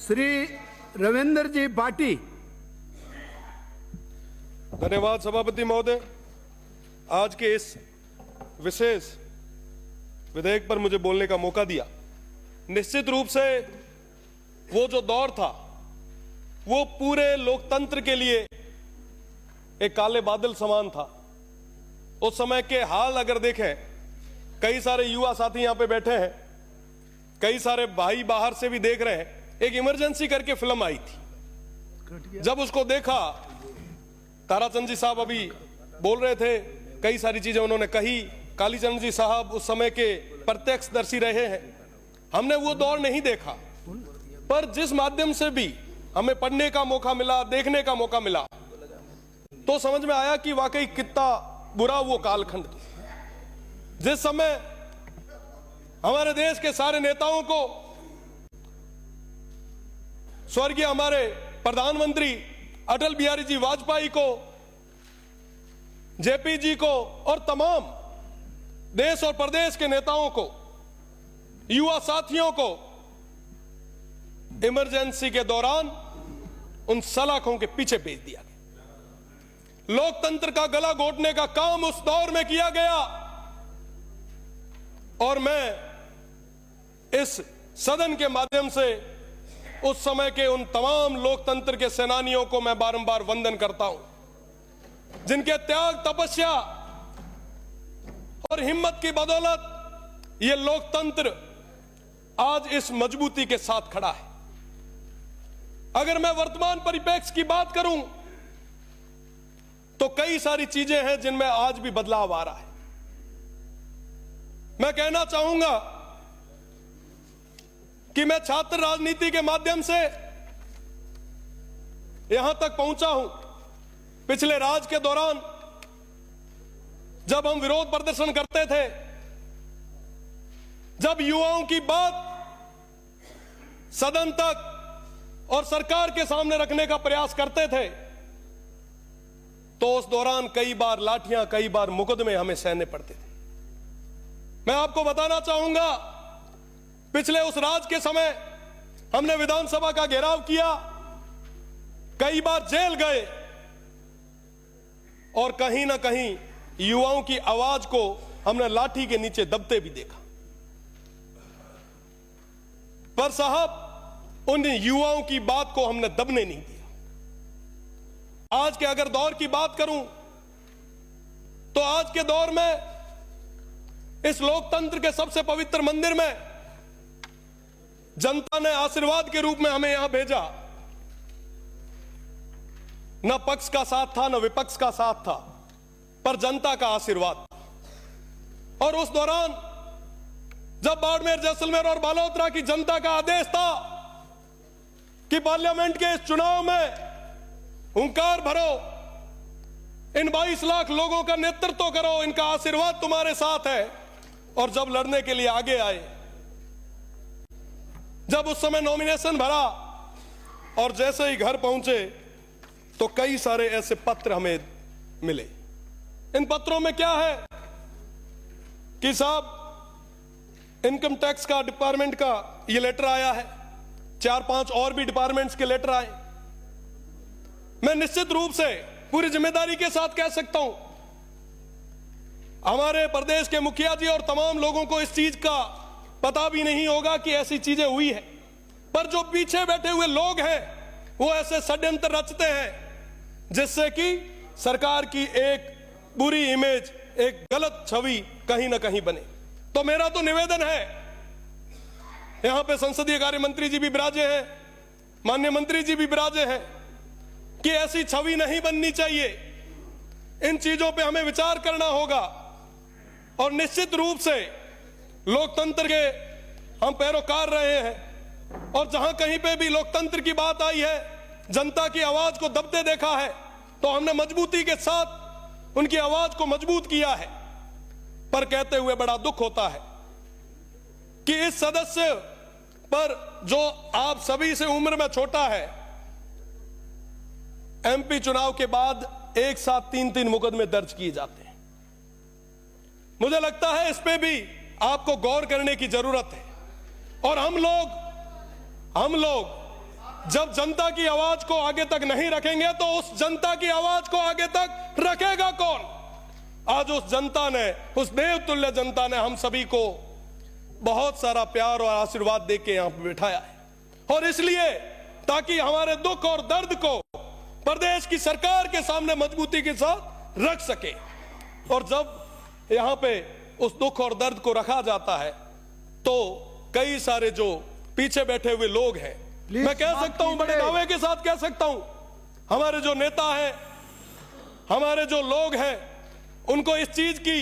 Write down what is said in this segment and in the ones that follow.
श्री रविंद्र जी पाटी। धन्यवाद सभापति महोदय। आज के इस विशेष विधेयक पर मुझे बोलने का मौका दिया। निश्चित रूप से वो जो दौर था वो पूरे लोकतंत्र के लिए एक काले बादल समान था। उस समय के हाल अगर देखें, कई सारे युवा साथी यहां पे बैठे हैं, कई सारे भाई बाहर से भी देख रहे हैं। एक इमरजेंसी करके फिल्म आई थी, जब उसको देखा, ताराचंद जी साहब अभी बोल रहे थे, कई सारी चीजें उन्होंने कही। कालीचंद जी साहब उस समय के प्रत्यक्षदर्शी रहे हैं। हमने वो दौर नहीं देखा, पर जिस माध्यम से भी हमें पढ़ने का मौका मिला, देखने का मौका मिला, तो समझ में आया कि वाकई कितना बुरा वो कालखंड था। जिस समय हमारे देश के सारे नेताओं को, स्वर्गीय हमारे प्रधानमंत्री अटल बिहारी जी वाजपेयी को, जेपी जी को और तमाम देश और प्रदेश के नेताओं को, युवा साथियों को इमरजेंसी के दौरान उन सलाखों के पीछे भेज दिया गया। लोकतंत्र का गला घोटने का काम उस दौर में किया गया। और मैं इस सदन के माध्यम से उस समय के उन तमाम लोकतंत्र के सेनानियों को मैं बारंबार वंदन करता हूं, जिनके त्याग, तपस्या और हिम्मत की बदौलत ये लोकतंत्र आज इस मजबूती के साथ खड़ा है। अगर मैं वर्तमान परिप्रेक्ष्य की बात करूं तो कई सारी चीजें हैं जिनमें आज भी बदलाव आ रहा है। मैं कहना चाहूंगा कि मैं छात्र राजनीति के माध्यम से यहां तक पहुंचा हूं। पिछले राज के दौरान जब हम विरोध प्रदर्शन करते थे, जब युवाओं की बात सदन तक और सरकार के सामने रखने का प्रयास करते थे, तो उस दौरान कई बार लाठियां, कई बार मुकदमे हमें सहने पड़ते थे। मैं आपको बताना चाहूंगा, पिछले उस राज के समय हमने विधानसभा का घेराव किया, कई बार जेल गए और कहीं ना कहीं युवाओं की आवाज को हमने लाठी के नीचे दबते भी देखा। पर साहब, उन युवाओं की बात को हमने दबने नहीं दिया। आज के अगर दौर की बात करूं तो आज के दौर में इस लोकतंत्र के सबसे पवित्र मंदिर में जनता ने आशीर्वाद के रूप में हमें यहां भेजा। न पक्ष का साथ था, न विपक्ष का साथ था, पर जनता का आशीर्वाद था। और उस दौरान जब बाड़मेर, जैसलमेर और बालोतरा की जनता का आदेश था कि पार्लियामेंट के इस चुनाव में हुंकार भरो, इन 22 लाख लोगों का नेतृत्व करो, इनका आशीर्वाद तुम्हारे साथ है, और जब लड़ने के लिए आगे आए, जब उस समय नॉमिनेशन भरा और जैसे ही घर पहुंचे तो कई सारे ऐसे पत्र हमें मिले। इन पत्रों में क्या है कि साहब, इनकम टैक्स का डिपार्टमेंट का ये लेटर आया है, 4-5 और भी डिपार्टमेंट्स के लेटर आए। मैं निश्चित रूप से पूरी जिम्मेदारी के साथ कह सकता हूं, हमारे प्रदेश के मुखिया जी और तमाम लोगों को इस चीज का पता भी नहीं होगा कि ऐसी चीजें हुई है। पर जो पीछे बैठे हुए लोग हैं वो ऐसे षड्यंत्र रचते हैं जिससे कि सरकार की एक बुरी इमेज, एक गलत छवि कहीं ना कहीं बने। तो मेरा तो निवेदन है, यहां पे संसदीय कार्य मंत्री जी भी विराजे हैं, माननीय मंत्री जी भी विराजे हैं, कि ऐसी छवि नहीं बननी चाहिए। इन चीजों पे हमें विचार करना होगा और निश्चित रूप से लोकतंत्र के हम पैरोकार रहे हैं, और जहां कहीं पे भी लोकतंत्र की बात आई है, जनता की आवाज को दबते देखा है, तो हमने मजबूती के साथ उनकी आवाज को मजबूत किया है। पर कहते हुए बड़ा दुख होता है कि इस सदस्य पर, जो आप सभी से उम्र में छोटा है, एमपी चुनाव के बाद एक साथ 3-3 मुकदमे दर्ज किए जाते हैं। मुझे लगता है इस पे भी आपको गौर करने की जरूरत है। और हम लोग जब जनता की आवाज को आगे तक नहीं रखेंगे तो उस जनता की आवाज को आगे तक रखेगा कौन? आज उस जनता ने, उस देवतुल्य जनता ने हम सभी को बहुत सारा प्यार और आशीर्वाद देके यहां पर बिठाया है, और इसलिए ताकि हमारे दुख और दर्द को प्रदेश की सरकार के सामने मजबूती के साथ रख सके। और जब यहां पे उस दुख और दर्द को रखा जाता है तो कई सारे जो पीछे बैठे हुए लोग हैं, मैं कह सकता हूं, बड़े दावे के साथ कह सकता हूं, हमारे जो नेता हैं, हमारे जो लोग हैं, उनको इस चीज की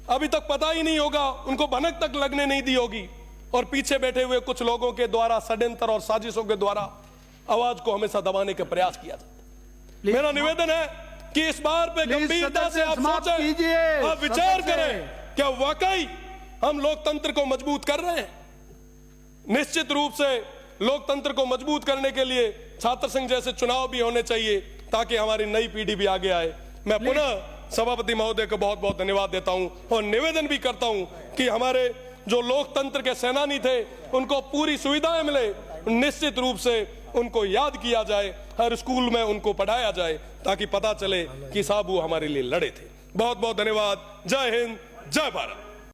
अभी तक पता ही नहीं होगा, उनको भनक तक लगने नहीं दी होगी, और पीछे बैठे हुए कुछ लोगों के द्वारा षड्यंत्र और साजिशों के द्वारा आवाज को हमेशा दबाने का प्रयास किया जाता है। मेरा निवेदन है कि इस बार पे गंभीरता से आप सोचें, आप विचार करें, क्या वाकई हम लोकतंत्र को मजबूत कर रहे हैं? निश्चित रूप से लोकतंत्र को मजबूत करने के लिए छात्र संघ जैसे चुनाव भी होने चाहिए ताकि हमारी नई पीढ़ी भी आगे आए। मैं पुनः सभापति महोदय को बहुत बहुत धन्यवाद देता हूं और निवेदन भी करता हूं कि हमारे जो लोकतंत्र के सेनानी थे उनको पूरी सुविधाएं मिले, निश्चित रूप से उनको याद किया जाए, हर स्कूल में उनको पढ़ाया जाए ताकि पता चले कि साहब वो हमारे लिए लड़े थे। बहुत बहुत धन्यवाद। जय हिंद, जय भारत।